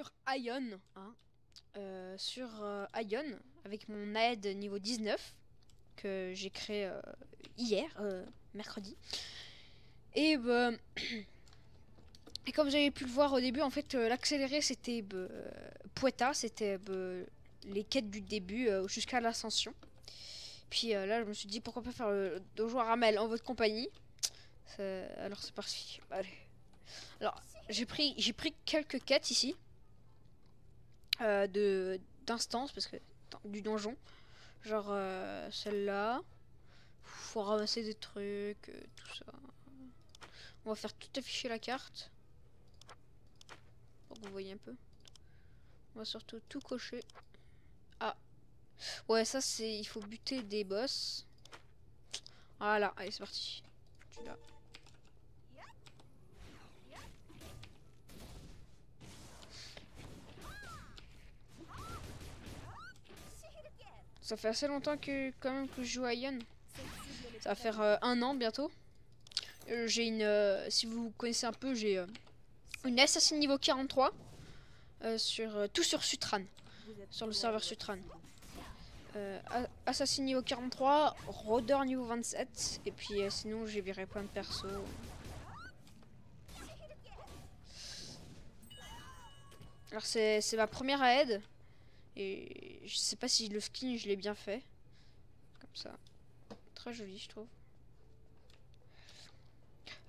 sur Ion, hein, sur Ion avec mon aide niveau 19 que j'ai créé hier, mercredi. Et et comme vous avez pu le voir au début, en fait, l'accéléré c'était Poeta, c'était les quêtes du début jusqu'à l'ascension. Puis là, je me suis dit pourquoi pas faire le dojo Ramel en votre compagnie. Alors c'est parti. Allez. Alors j'ai pris quelques quêtes ici d'instance parce que du donjon. Genre celle-là. Faut ramasser des trucs, tout ça. On va faire tout afficher la carte. Pour que vous voyez un peu. On va surtout tout cocher. Ah. Ouais, ça c'est... Il faut buter des boss. Voilà, allez c'est parti. Tu l'as. Ça fait assez longtemps que quand même que je joue à Ion. Ça va faire 1 an bientôt. J'ai une... si vous connaissez un peu, j'ai une assassin niveau 43. Tout sur Sutran. Sur le serveur Sutran. Assassin niveau 43, rôdeur niveau 27. Et puis sinon j'ai viré plein de persos. Alors c'est ma première aide. Et je sais pas si le skin je l'ai bien fait. Comme ça. Très joli je trouve.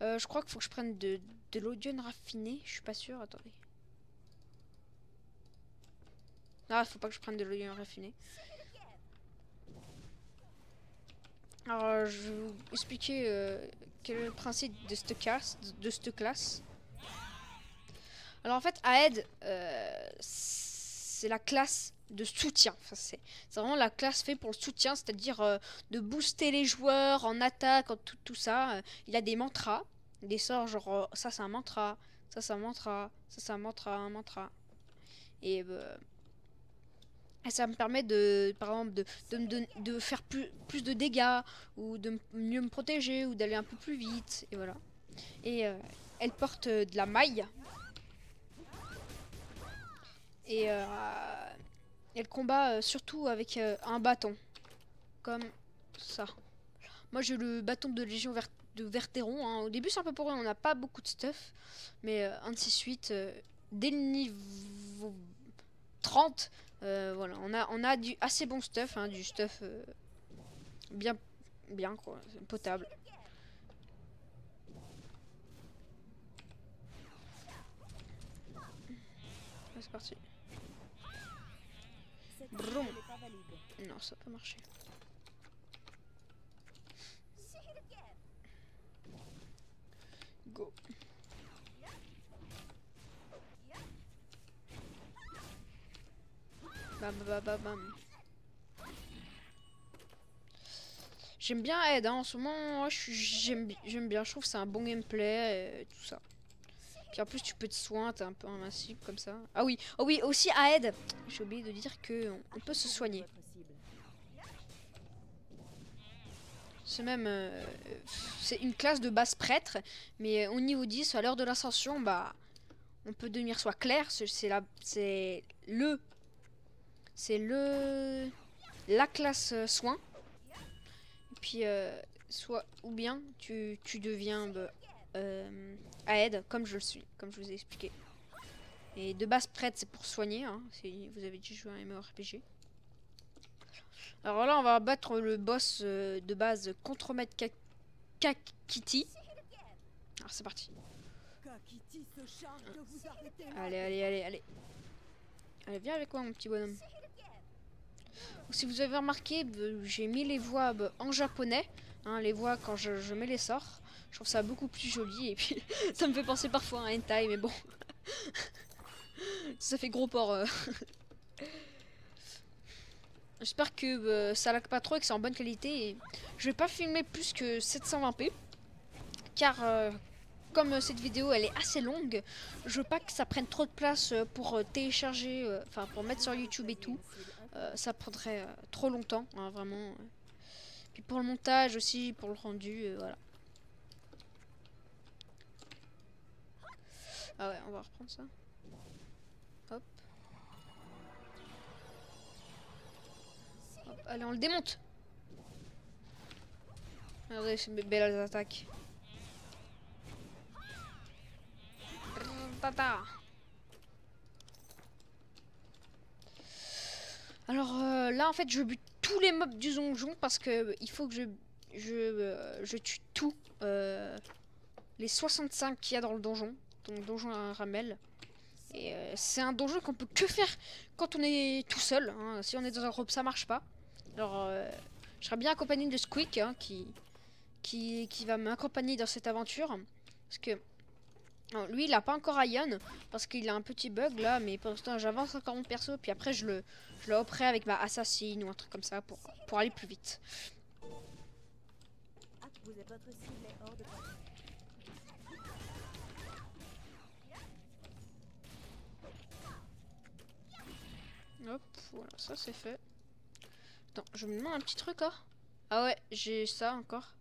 Je crois qu'il faut que je prenne de l'Odion raffiné. Je suis pas sûr. Attendez. Ah, faut pas que je prenne de l'Odion raffiné. Alors, je vais vous expliquer quel est le principe de cette classe. Alors, en fait, Aed, c'est la classe de soutien. Enfin, c'est vraiment la classe faite pour le soutien, c'est-à-dire de booster les joueurs en attaque, en tout ça. Il a des mantras, des sorts genre ça c'est un mantra, ça c'est un mantra, ça c'est un mantra. Et ça me permet de, par exemple, de faire plus de dégâts, ou de mieux me protéger, ou d'aller un peu plus vite, et voilà. Et elle porte de la maille. Et elle combat surtout avec un bâton. Comme ça. Moi j'ai le bâton de Légion de Verteron. Hein. Au début c'est un peu pour rien, on n'a pas beaucoup de stuff. Mais 1 de 6-8, dès le niveau 30, voilà, on a du assez bon stuff, hein, du stuff bien quoi, potable. C'est parti. Brum. Non, ça peut marcher. Go. Bam bam bam bam. J'aime bien Aed, hein. En ce moment, j'aime bien, je trouve que c'est un bon gameplay, et tout ça. Puis en plus tu peux te soigner, t'es un peu invincible comme ça. Ah oui, oh oui, aussi Aed, j'ai oublié de dire que on peut se soigner. C'est même c'est une classe de base prêtre, mais au niveau 10, à l'heure de l'ascension, bah on peut devenir soit clair, c'est la classe soin. Et puis soit ou bien tu deviens Aed comme je le suis, comme je vous ai expliqué. Et de base prêtre c'est pour soigner, hein, si vous avez déjà joué à un MMORPG. Alors là on va battre le boss de base Contremaître Kakiti. Alors c'est parti. Allez, allez, allez, allez. Allez, viens avec moi mon petit bonhomme. Si vous avez remarqué, j'ai mis les voix en japonais, hein, les voix quand je mets les sorts. Je trouve ça beaucoup plus joli et puis ça me fait penser parfois à un hentai, mais bon. Ça fait gros porc. J'espère que ça lag pas trop et que c'est en bonne qualité. Et je vais pas filmer plus que 720p, car comme cette vidéo elle est assez longue, je veux pas que ça prenne trop de place pour télécharger, enfin pour mettre sur YouTube et tout. Ça prendrait trop longtemps, hein, vraiment. Puis pour le montage aussi, pour le rendu, voilà. Ah ouais, on va reprendre ça. Hop. Hop. Allez, on le démonte. Regardez ces belles attaques. Tata. Alors là en fait je bute tous les mobs du donjon parce que il faut que je tue tous les 65 qu'il y a dans le donjon. Donc donjon à Ramel. Et c'est un donjon qu'on peut que faire quand on est tout seul. Hein. Si on est dans un groupe ça marche pas. Alors je serais bien accompagné de Squeak hein, qui va m'accompagner dans cette aventure. Parce que alors, lui il a pas encore Ion parce qu'il a un petit bug là, mais pour l'instant j'avance encore mon perso, puis après je le hopperai avec ma assassine ou un truc comme ça pour aller plus vite. Hop, voilà, ça c'est fait. Attends, je me demande un petit truc là. Ah ouais, j'ai ça encore.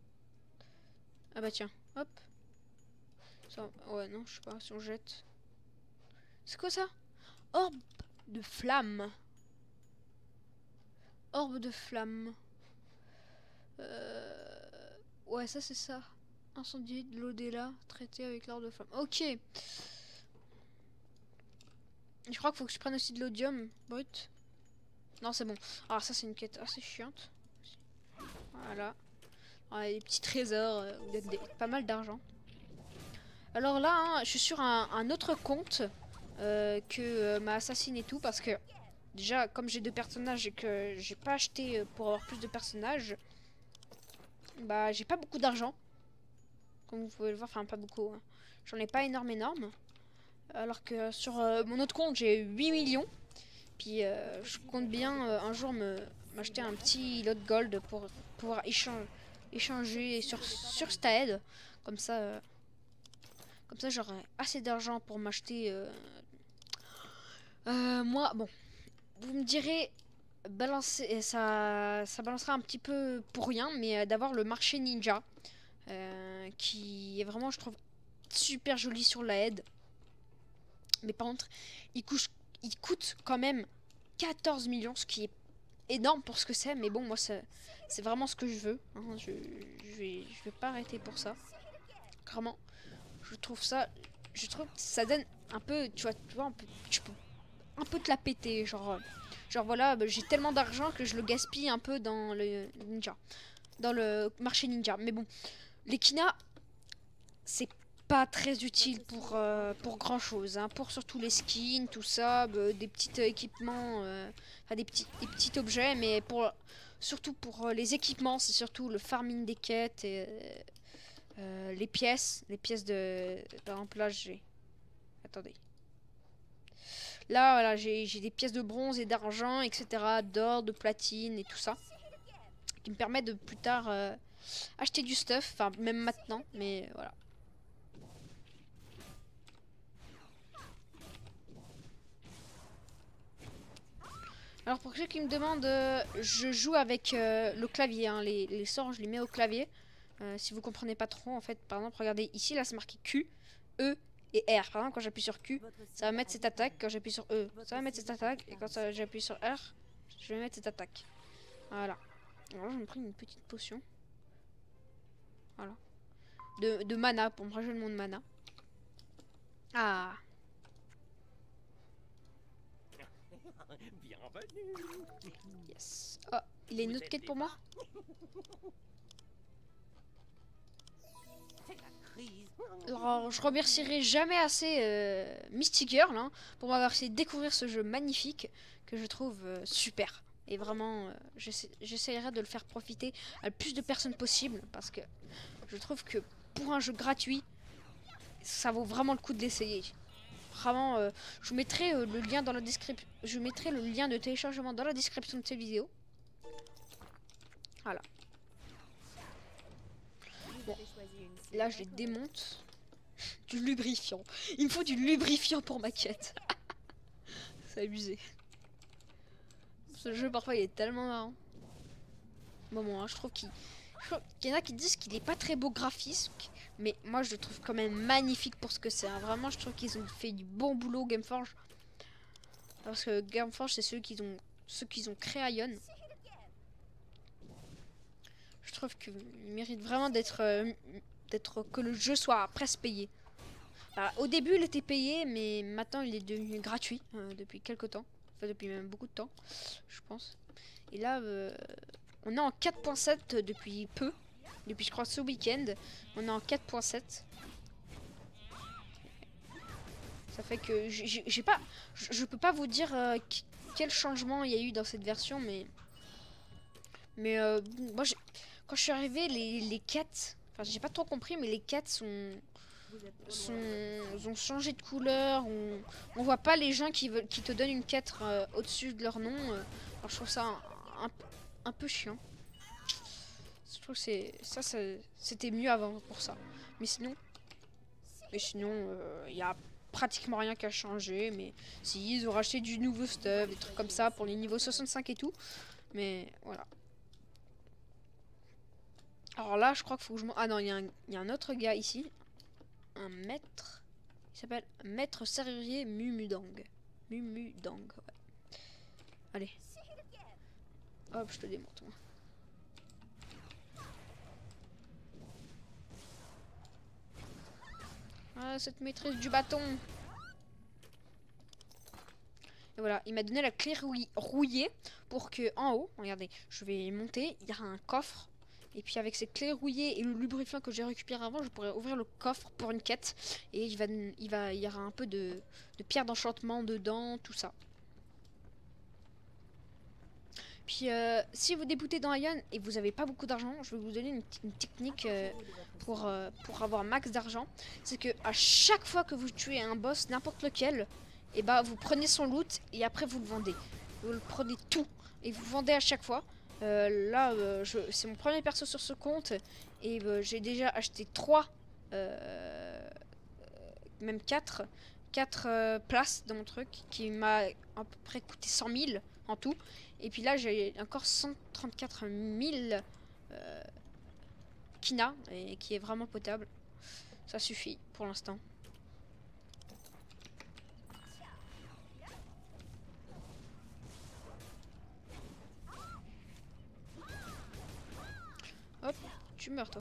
Ah bah tiens, hop. Ça, ouais, non, je sais pas si on jette. C'est quoi ça? Orbe de flamme. Orbe de flamme. Ouais, ça c'est ça. Incendier de l'Odéla, traité avec l'orbe de flamme. Ok. Je crois qu'il faut que je prenne aussi de l'odium brut. Non, c'est bon. Alors ça c'est une quête assez chiante. Voilà. Ah, les petits trésors, pas mal d'argent. Alors là, hein, je suis sur un autre compte que ma assassine et tout, parce que déjà, comme j'ai 2 personnages et que j'ai pas acheté pour avoir plus de personnages, bah j'ai pas beaucoup d'argent. Comme vous pouvez le voir, enfin pas beaucoup. Hein. J'en ai pas énorme. Alors que sur mon autre compte, j'ai 8 millions. Puis je compte bien un jour m'acheter un petit lot de gold pour pouvoir échanger sur Staed. Comme ça j'aurai assez d'argent pour m'acheter. Moi, bon, vous me direz, balancer, ça balancera un petit peu pour rien, mais d'avoir le marché ninja, qui est vraiment, je trouve, super joli sur la aide. Mais par contre, il coûte quand même 14 millions, ce qui est énorme pour ce que c'est. Mais bon, moi, c'est vraiment ce que je veux. Hein. Je vais pas arrêter pour ça. Vraiment, je trouve que ça donne un peu, tu vois tu peux un peu te la péter, genre voilà, bah, j'ai tellement d'argent que je le gaspille un peu dans le ninja, dans le marché ninja. Mais bon, l'équina, c'est pas très utile pour grand chose, hein. Pour surtout les skins, tout ça, bah, des petits équipements, enfin des petits objets, mais surtout pour les équipements, c'est surtout le farming des quêtes et les pièces de, par exemple là j'ai, attendez. Là, voilà, j'ai des pièces de bronze et d'argent, etc., d'or, de platine et tout ça, qui me permettent de plus tard acheter du stuff, enfin même maintenant, mais voilà. Alors pour ceux qui me demandent, je joue avec le clavier, hein, les sorts je les mets au clavier. Si vous comprenez pas trop, en fait, par exemple, regardez ici, là c'est marqué Q, E et R. Par exemple, quand j'appuie sur Q, ça va mettre cette attaque. Quand j'appuie sur E, ça va mettre cette attaque. Et quand j'appuie sur R, je vais mettre cette attaque. Voilà. Alors là, je me prends une petite potion. Voilà. De mana, pour me rajeunir mon mana. Ah. Yes. Oh, il a une autre quête pour moi? Alors, je remercierai jamais assez Mystic Girl hein, pour m'avoir fait découvrir ce jeu magnifique que je trouve super. Et vraiment, j'essaierai de le faire profiter à le plus de personnes possible parce que je trouve que pour un jeu gratuit, ça vaut vraiment le coup de l'essayer. Vraiment, je vous mettrai le lien dans la description. Je mettrai le lien de téléchargement dans la description de cette vidéo. Voilà. Bon, là je les démonte. Du lubrifiant. Il me faut du lubrifiant pour ma quête. C'est abusé. Ce jeu parfois il est tellement marrant. Bon, hein, je trouve qu'il y en a qui disent qu'il est pas très beau graphisme, mais moi je le trouve quand même magnifique pour ce que c'est. Hein. Vraiment, je trouve qu'ils ont fait du bon boulot Gameforge. Parce que Gameforge, c'est ceux qui ont créé Ion. Je trouve qu'il mérite vraiment d'être que le jeu soit presque payé. Bah, au début, il était payé, mais maintenant, il est devenu gratuit depuis quelques temps. Enfin, depuis même beaucoup de temps, je pense. Et là, on est en 4.7 depuis peu. Depuis, je crois, ce week-end. On est en 4.7. Ça fait que j'ai pas... Je peux pas vous dire quel changement il y a eu dans cette version, mais... Mais moi, quand je suis arrivé, les quêtes... Enfin, j'ai pas trop compris, mais les quêtes ont changé de couleur. On voit pas les gens qui te donnent une quête au-dessus de leur nom. Alors je trouve ça un peu chiant. Je trouve que c'était mieux avant pour ça. Mais sinon, il y a pratiquement rien qui a changé. Mais si, ils ont racheté du nouveau stuff, des trucs comme ça pour les niveaux 65 et tout. Mais voilà. Alors là, je crois qu'il faut que je... Ah non, il y a un autre gars ici. Un maître. Il s'appelle Maître Serrurier Mumudang. Mumudang, ouais. Allez. Hop, je te démonte, moi. Ah, cette maîtrise du bâton. Et voilà, il m'a donné la clé rouillée pour que en haut, regardez, je vais monter, il y a un coffre. Et puis avec cette clé rouillée et le lubrifiant que j'ai récupéré avant, je pourrais ouvrir le coffre pour une quête. Et il y aura un peu de pierre d'enchantement dedans, tout ça. Puis si vous débutez dans Ion et vous n'avez pas beaucoup d'argent, je vais vous donner une technique pour avoir max d'argent. C'est que à chaque fois que vous tuez un boss, n'importe lequel, et bah vous prenez son loot et après vous le vendez. Vous le prenez tout et vous vendez à chaque fois. Là, c'est mon premier perso sur ce compte et j'ai déjà acheté 3, même 4 places dans mon truc qui m'a à peu près coûté 100 000 en tout. Et puis là, j'ai encore 134 000 Kina, et qui est vraiment potable. Ça suffit pour l'instant. Hop, tu meurs toi.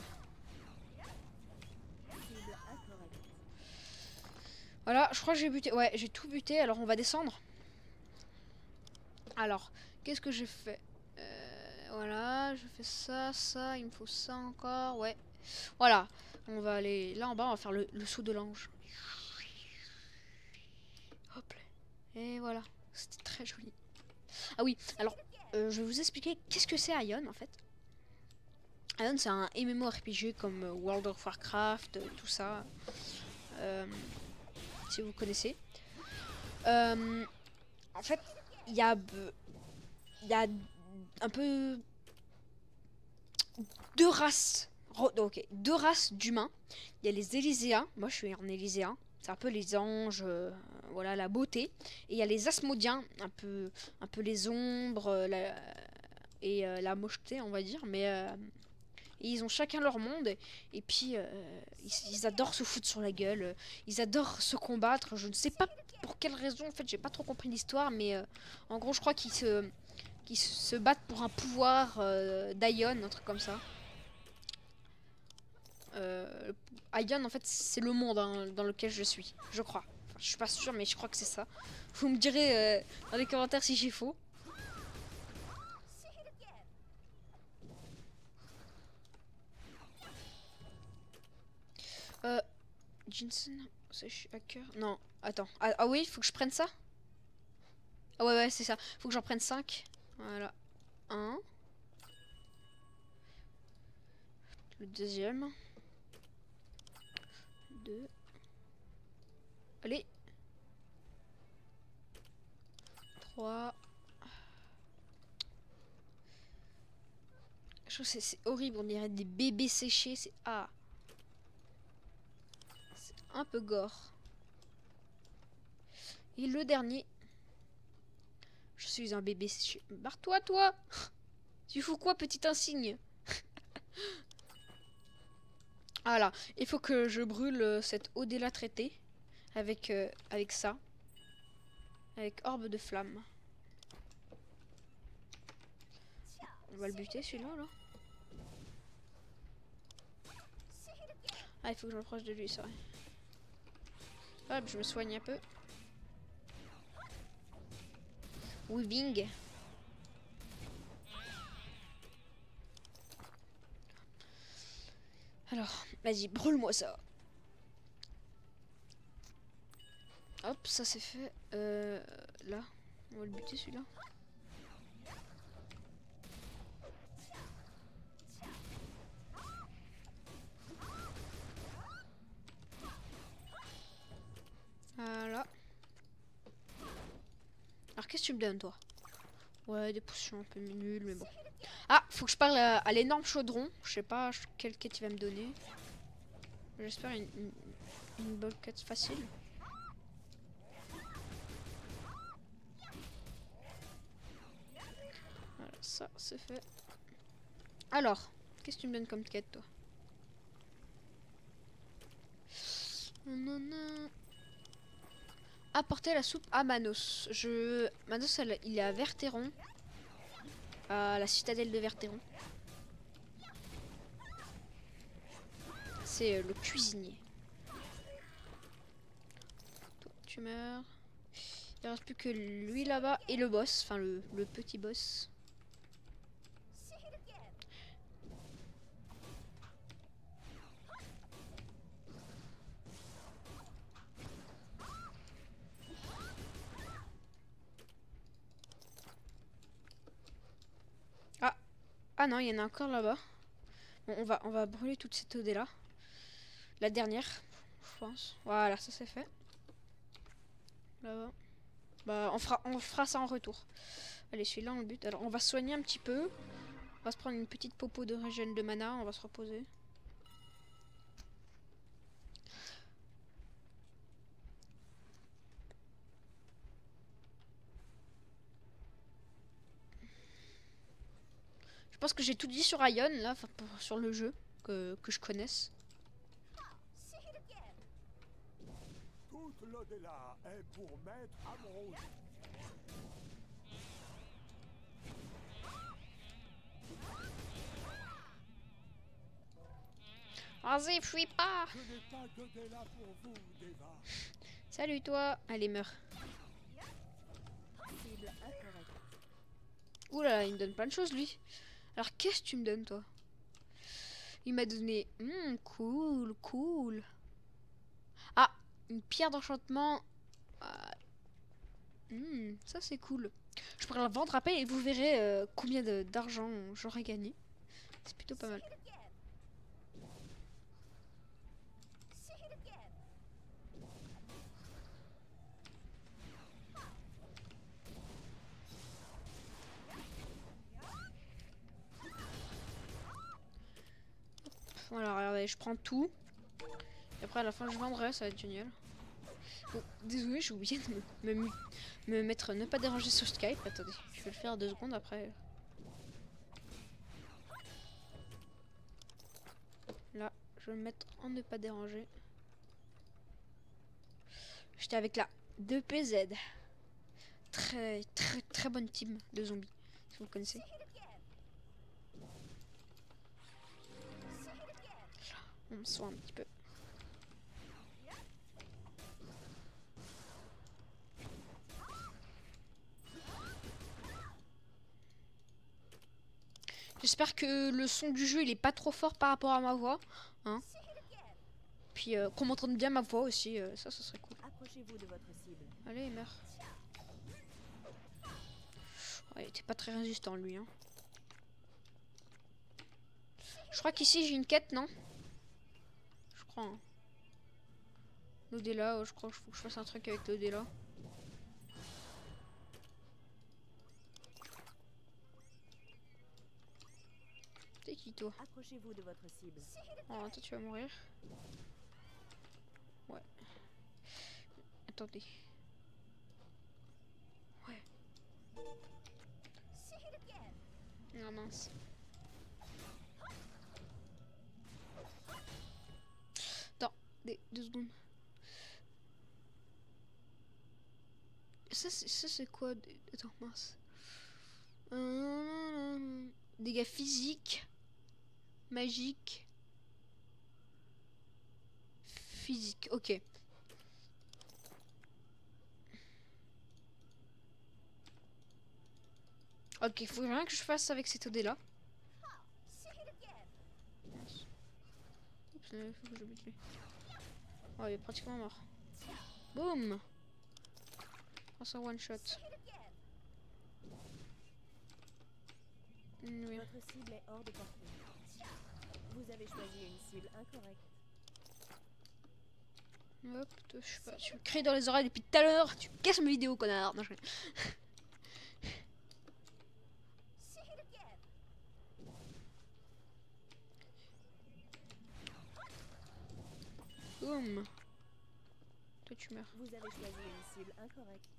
Voilà, je crois que j'ai buté. Ouais, j'ai tout buté. Alors on va descendre. Alors, qu'est-ce que j'ai fait? Voilà, je fais ça, il me faut ça encore. Ouais. Voilà, on va aller là en bas, on va faire le saut de l'ange. Hop là. Et voilà, c'était très joli. Ah oui, alors, je vais vous expliquer qu'est-ce que c'est Ion en fait. Ion, c'est un MMORPG comme World of Warcraft, tout ça. Si vous connaissez. En fait, il y a un peu deux races. Ok, deux races d'humains. Il y a les Élyséens. Moi, je suis un Élyséen. C'est un peu les anges, voilà, la beauté. Et il y a les Asmodiens, un peu les ombres, la mocheté, on va dire. Mais et ils ont chacun leur monde. Et puis, ils adorent se foutre sur la gueule. Ils adorent se combattre. Je ne sais pas pour quelle raison. En fait, j'ai pas trop compris l'histoire. Mais en gros, je crois qu'ils se battent pour un pouvoir d'Ion, un truc comme ça. Ion, en fait, c'est le monde dans lequel je suis, je crois. Enfin, je suis pas sûre, mais je crois que c'est ça. Vous me direz dans les commentaires si j'ai faux. Jensen, c'est hacker. Non, attends. Ah oui, faut que je prenne ça. Ah ouais, c'est ça. Faut que j'en prenne 5. Voilà. 1. Le deuxième. 2. Allez. 3. Je trouve que c'est horrible, on dirait des bébés séchés. C'est c'est un peu gore. Et le dernier. Je suis un bébé séché. Barre-toi, toi. Tu fous quoi, petit insigne? Voilà, il faut que je brûle cette eau-della traitée avec ça. Avec orbe de flamme. On va le buter celui-là là. Ah, il faut que je m'approche de lui, c'est vrai. Hop, je me soigne un peu. Weaving. Alors, vas-y, brûle-moi ça. Hop, ça c'est fait. Là, on va le buter celui-là. Voilà. Alors qu'est-ce que tu me donnes toi? Ouais, des potions un peu nulles, mais bon. Ah, faut que je parle à l'énorme chaudron. Je sais pas quelle quête il va me donner. J'espère une bonne quête facile. Voilà, ça c'est fait. Alors, qu'est-ce que tu me donnes comme quête toi? Apporter la soupe à Manos. Manos, il est à Verteron. À la citadelle de Verteron. C'est le cuisinier. Toi, tu meurs. Il reste plus que lui là-bas et le boss. Enfin, le petit boss. Ah. Ah non, il y en a encore là-bas. Bon, on va brûler toute cette eau là. La dernière, je pense. Voilà, ça c'est fait. Là-bas. Bah, on fera ça en retour. Allez, celui-là, on le bute. Alors, on va soigner un petit peu. On va se prendre une petite popo de régène de mana. On va se reposer. Je pense que j'ai tout dit sur Ion, là, sur le jeu, que je connaisse. Toute l'au-delà est pour maître Amrouge. Vas-y, fuis pas! Je n'ai pas d'au-delà pour vous, Deva. Salut toi! Allez, meurs. Ouh là là, il me donne plein de choses, lui. Alors, qu'est-ce que tu me donnes, toi? Il m'a donné... cool, cool. Ah, une pierre d'enchantement. Ça, c'est cool. Je pourrais la vendre après et vous verrez combien d'argent j'aurais gagné. C'est plutôt pas mal. Voilà, regardez, je prends tout. Et après, à la fin, je vendrai, ça va être génial. Bon, désolé, j'ai oublié de me mettre ne pas déranger sur Skype. Attendez, je vais le faire 2 secondes après. Là, je vais me mettre en ne pas déranger. J'étais avec la 2PZ. Très, très, très bonne team de zombies, si vous le connaissez. On me soigne un petit peu. J'espère que le son du jeu il est pas trop fort par rapport à ma voix, hein. Puis qu'on m'entende bien ma voix aussi, ça serait cool. Approchez-vous de votre cible. Allez, meurs. Ouais, il était pas très résistant lui, hein. Je crois qu'ici j'ai une quête, non? Je crois. Hein. L'Odela, je crois qu'il faut que je fasse un truc avec l'Odela. T'es qui toi? Approchez-vous de votre cible. Oh, toi tu vas mourir. Ouais. Attendez. Ouais. Ah mince. Attends, 2 secondes. Ça, c'est quoi? Attends, mince. Dégâts physiques. Magiques. Physique, ok. Ok, il faut rien que je fasse avec cet OD là. Oups, faut que je bute lui. Oh, il est pratiquement mort. Boum. Oh, ça one shot. Oui. Votre cible est hors de portée. Vous avez choisi une cible incorrecte. Hop, je sais pas, tu me cries dans les oreilles depuis tout à l'heure. Tu casses mes vidéos, connard. Non, je... Boum. Toi, tu meurs. Vous avez choisi une cible incorrecte.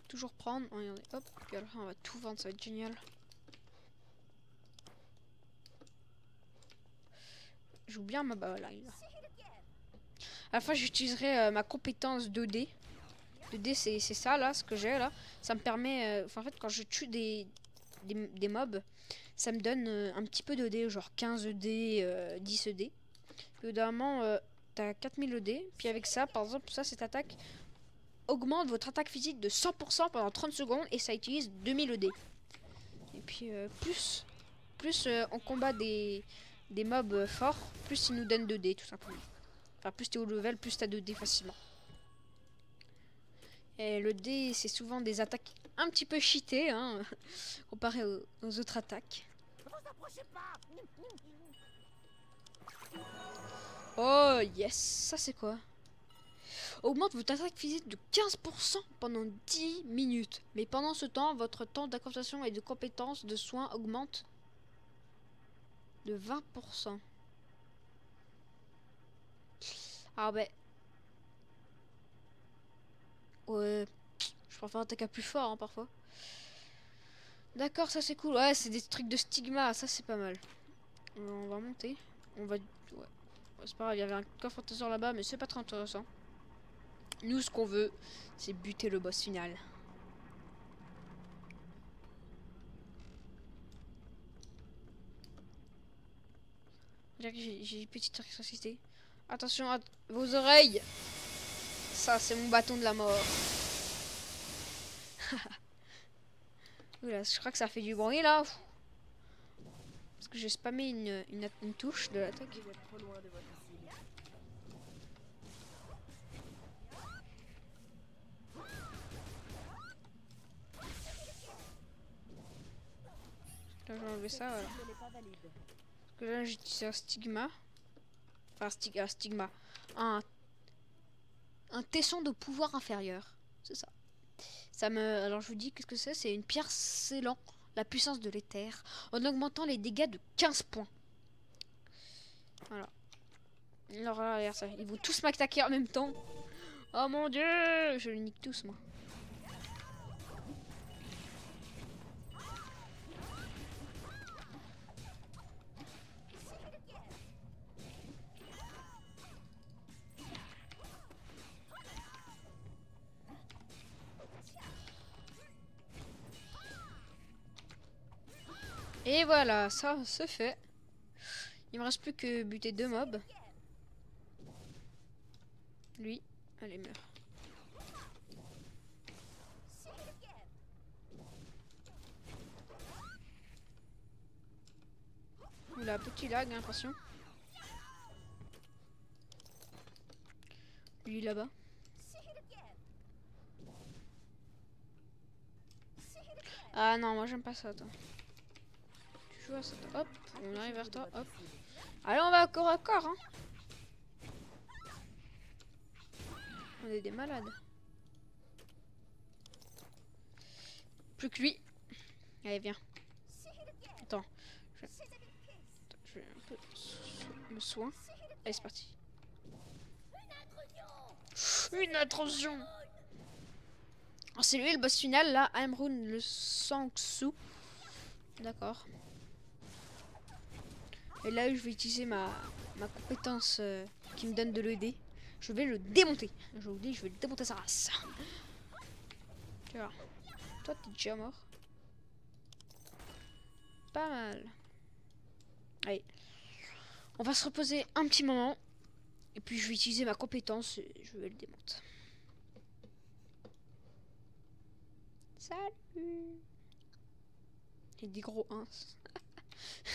Toujours prendre. Regardez, hop. Puis alors, on va tout vendre, ça va être génial. Je joue bien ma balle là. À la fois, j'utiliserai ma compétence 2D. 2D, c'est ça là, ce que j'ai là. Ça me permet. En fait, quand je tue des mobs, ça me donne un petit peu d'ED, genre 15 ED, 10 ED. Puis évidemment, t'as 4000 ED. Puis avec ça, par exemple, ça, cette attaque augmente votre attaque physique de 100% pendant 30 secondes et ça utilise 2000 ED. Et puis, plus on combat des mobs forts, plus ils nous donnent 2D tout simplement. Enfin, plus t'es haut level, plus t'as 2D facilement. Et le D, c'est souvent des attaques un petit peu cheatées, hein, comparé aux autres attaques. Oh yes, ça c'est quoi? Augmente votre attaque physique de 15% pendant 10 minutes. Mais pendant ce temps, votre temps d'incantation et de compétence de soins augmente de 20%. Ah ben... Ouais, je préfère attaquer plus fort hein, parfois. D'accord, ça c'est cool. Ouais, c'est des trucs de stigma, ça c'est pas mal. On va monter. On va... Ouais. C'est pas grave, il y avait un coffre au trésor là-bas, mais c'est pas très intéressant. Nous, ce qu'on veut, c'est buter le boss final. J'ai une petite électricité. Attention à vos oreilles. Ça, c'est mon bâton de la mort. Oula, je crois que ça fait du bruit là. Parce que j'ai spammé une touche de l'attaque. Vous êtes trop loin de votre cible. Là, j'ai enlevé ça, voilà. Cible n'est pas valide. Parce que là, j'utilise un stigma. Enfin, stigma. Un tesson de pouvoir inférieur. C'est ça. Alors, je vous dis, qu'est-ce que c'est? C'est une pierre scellant la puissance de l'éther en augmentant les dégâts de 15 points. Voilà. Alors là, regarde ça. Ils vont tous m'attaquer en même temps. Oh mon dieu! Je les nique tous, moi. Et voilà, ça c'est fait. Il me reste plus que buter 2 mobs. Lui, allez, meurt. Oula, petit lag, hein, attention. Lui là-bas. Ah non, moi j'aime pas ça, attends. Tu joues à ça, hop, on arrive vers toi, hop. Allez, on va corps à corps, hein. On est des malades. Plus que lui. Allez, viens. Attends. Je vais un peu me soin. Allez, c'est parti. Une intrusion. Oh, c'est lui le boss final, là. Amrun le Sangsu. D'accord. Et là, je vais utiliser ma compétence qui me donne de l'ED. Je vais le démonter. Je vous dis, je vais le démonter sa race. Tu vois. Toi, t'es déjà mort. Pas mal. Allez. On va se reposer un petit moment. Et puis je vais utiliser ma compétence et je vais le démonter. Salut. Il y a des gros 1.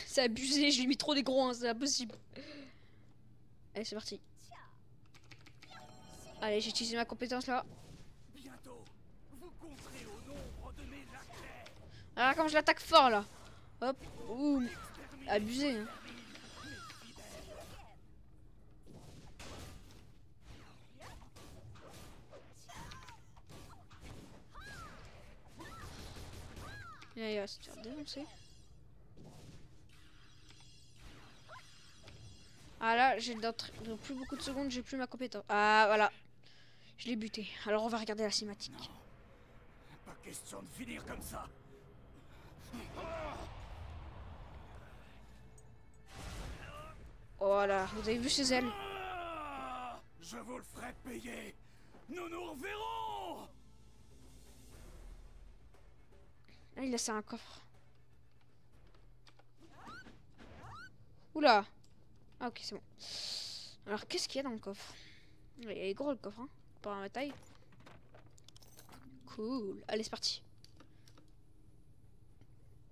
C'est abusé, je lui ai mis trop des gros 1, c'est impossible. Allez, c'est parti. Allez, j'ai utilisé ma compétence là. Bientôt, vous compterez au nombre de mes laquais. Alors, comme je l'attaque fort là. Hop. Ouh. Abusé. Hein. Il va se faire dénoncer. Ah là, j'ai dans plus beaucoup de secondes, j'ai plus ma compétence. Ah voilà. Je l'ai buté. Alors on va regarder la cinématique. Pas question de finir comme ça. Voilà, vous avez vu ses ailes? Je vous le ferai payer. Nous nous reverrons. Là, il laisse un coffre. Oula. Ah ok, c'est bon. Alors, qu'est-ce qu'il y a dans le coffre? Il est gros le coffre, hein, par ma taille. Cool. Allez, c'est parti.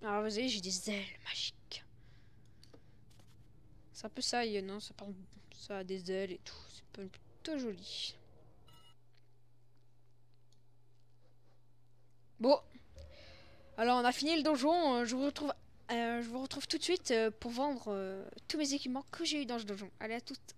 Alors, vous voyez, j'ai des ailes magiques. C'est un peu ça, non? Ça a des ailes et tout. C'est plutôt joli. Bon. Alors, on a fini le donjon. Je vous retrouve tout de suite pour vendre tous mes équipements que j'ai eu dans ce donjon. Allez, à toutes.